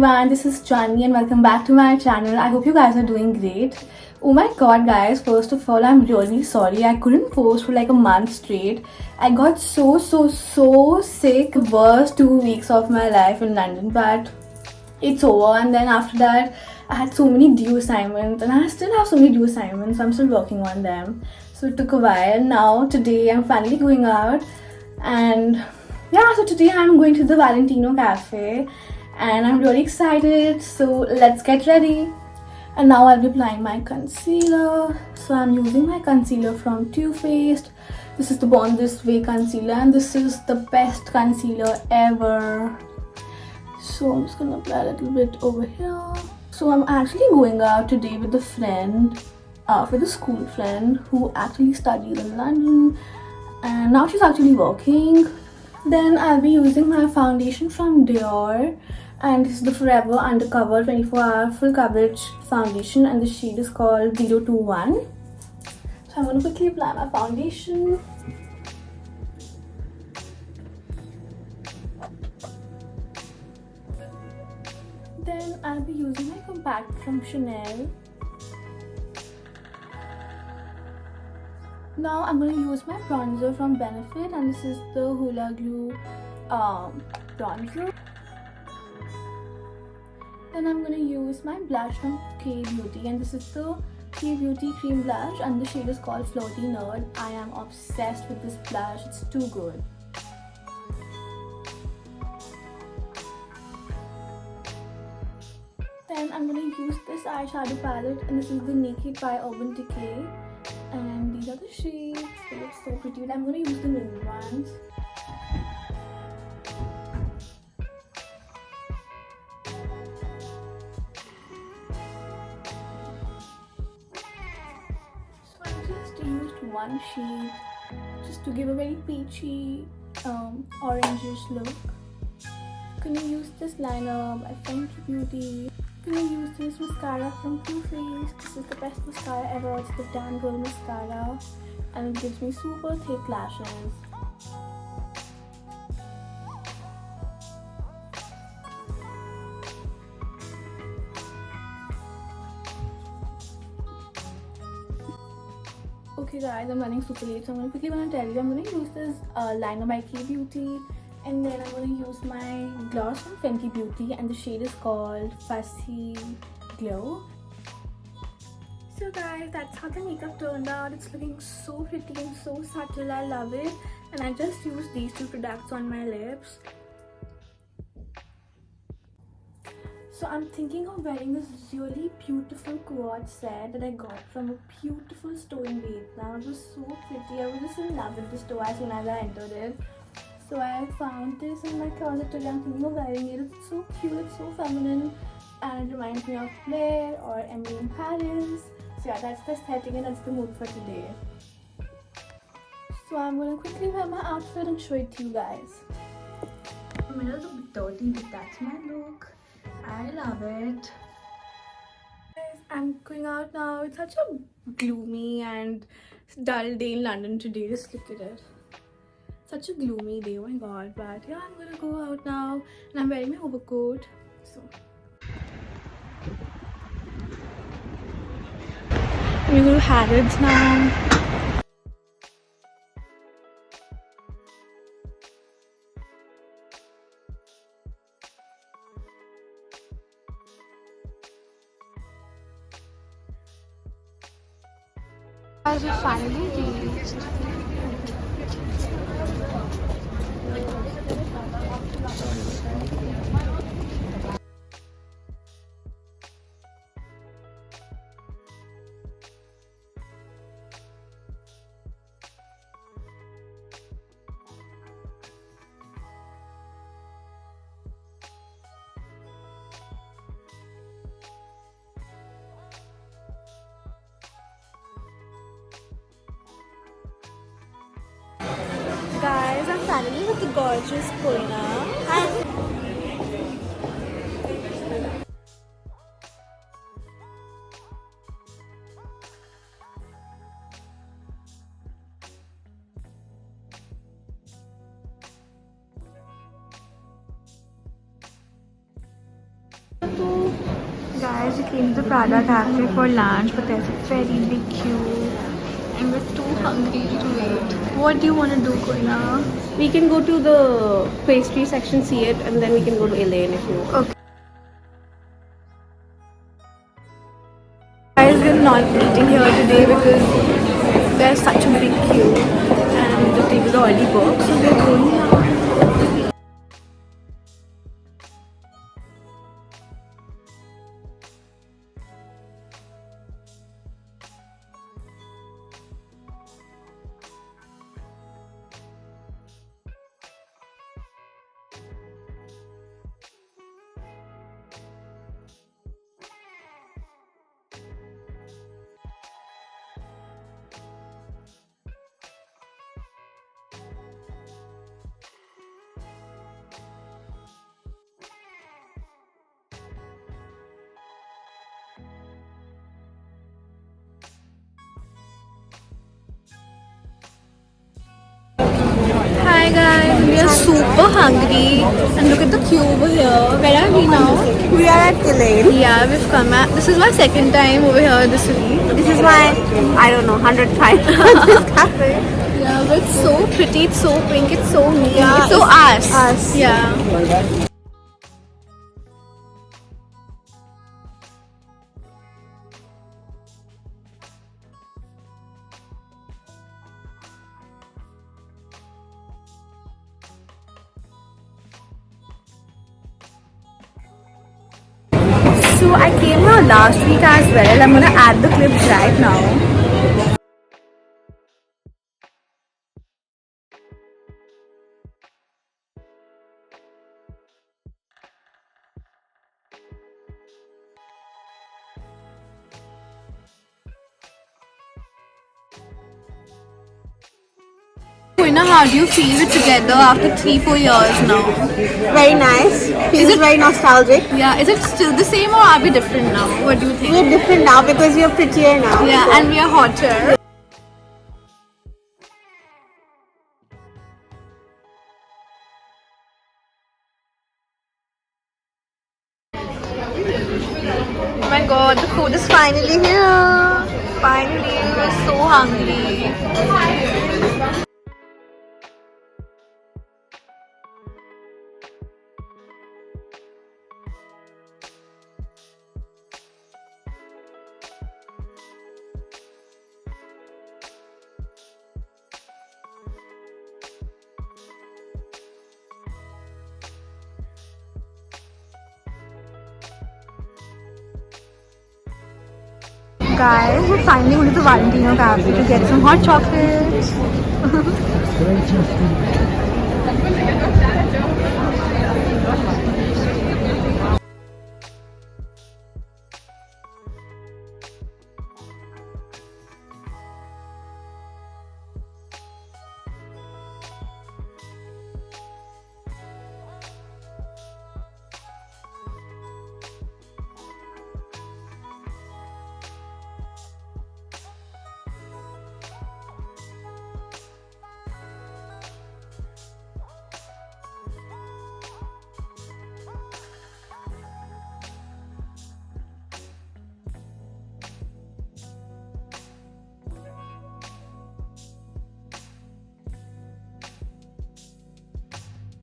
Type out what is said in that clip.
everyone, this is Chandni and welcome back to my channel. I hope you guys are doing great. Oh my god guys, first of all I'm really sorry I couldn't post for like a month straight. I got so sick. Worst 2 weeks of my life in London, but it's over. And then after that I had so many due assignments and I still have so many due assignments. I'm still working on them, so it took a while. Now today I'm finally going out, and yeah, so today I'm going to the Valentino cafe and I'm really excited, so let's get ready. And now I'll be applying my concealer. So I'm using my concealer from Too Faced. This is the Born This Way concealer and this is the best concealer ever. So I'm just gonna apply a little bit over here. So I'm actually going out today with a friend, with a school friend who actually studies in London, and now she's actually working. Then I'll be using my foundation from Dior, and this is the Forever Undercover 24-hour full coverage foundation and the shade is called 021. So I'm going to quickly apply my foundation. Then I'll be using my compact from Chanel. Now I'm going to use my bronzer from Benefit, and this is the Hula Glue bronzer. Then I'm going to use my blush from K Beauty, and this is the K Beauty cream blush and the shade is called Flirty Nerd. I am obsessed with this blush, it's too good. Then I'm going to use this eyeshadow palette, and this is the Naked by Urban Decay. And these are the shades. They look so pretty. I'm going to use the nude ones. So I just used one shade just to give a very peachy orangish look. I'm gonna use this liner by Fenty Beauty. I'm gonna use this mascara from Too Faced. This is the best mascara ever. It's the Damn Girl mascara and it gives me super thick lashes. Okay guys, I'm running super late, so I'm quickly gonna tell you. I'm gonna use this liner by K Beauty, and then I'm going to use my gloss from Fenty Beauty and the shade is called Fussy Glow. So guys, that's how the makeup turned out. It's looking so pretty and so subtle. I love it. And I just used these two products on my lips. So I'm thinking of wearing this really beautiful quartz set that I got from a beautiful store in Vietnam. It was so pretty. I was just in love with the store as soon as I entered it. So I found this in my closet today. I'm thinking of wearing it. It's so cute, it's so feminine, and it reminds me of Blair or Emily in Paris. So yeah, that's the aesthetic and that's the mood for today. So I'm gonna quickly wear my outfit and show it to you guys. The mirror is a bit dirty, but that's my look. I love it. Guys, I'm going out now. It's such a gloomy and dull day in London today. Just look at it. Such a gloomy day, oh my god. But yeah, I'm gonna go out now and I'm wearing my overcoat. So I'm gonna go to Harrods now. Guys, we finally reached. Guys, I'm finally with the gorgeous Koina. Hi. Guys, we came to the Prada Cafe for lunch, but there's a very big queue and we're too hungry to wait. What do you want to do, Koina? We can go to the pastry section, see it, and then we can go to EL&N if you want. Okay. Guys, we're not eating here today because there's such a big queue and the tables are already booked, so we're going now. Hi guys, we are super hungry and look at the queue over here. Where are we now? We are at EL&N. Yeah, we've come at, this is my second time over here this week. This is my, I don't know, 100th time at this cafe. Yeah, but it's so pretty, it's so pink, it's so neat. Yeah, it's so us. us. Yeah. So I came here last week as well. I'm gonna add the clips right now. Koina, how do you feel it together after 3-4 years now? Very nice. Feels very nostalgic. Yeah, is it still the same or are we different now? What do you think? We're different now because you're prettier now. Yeah, and we are hotter. Oh my god, the food is finally here. Finally, we're so hungry. Guys, we're finally going to the Valentino cafe to get some hot chocolate.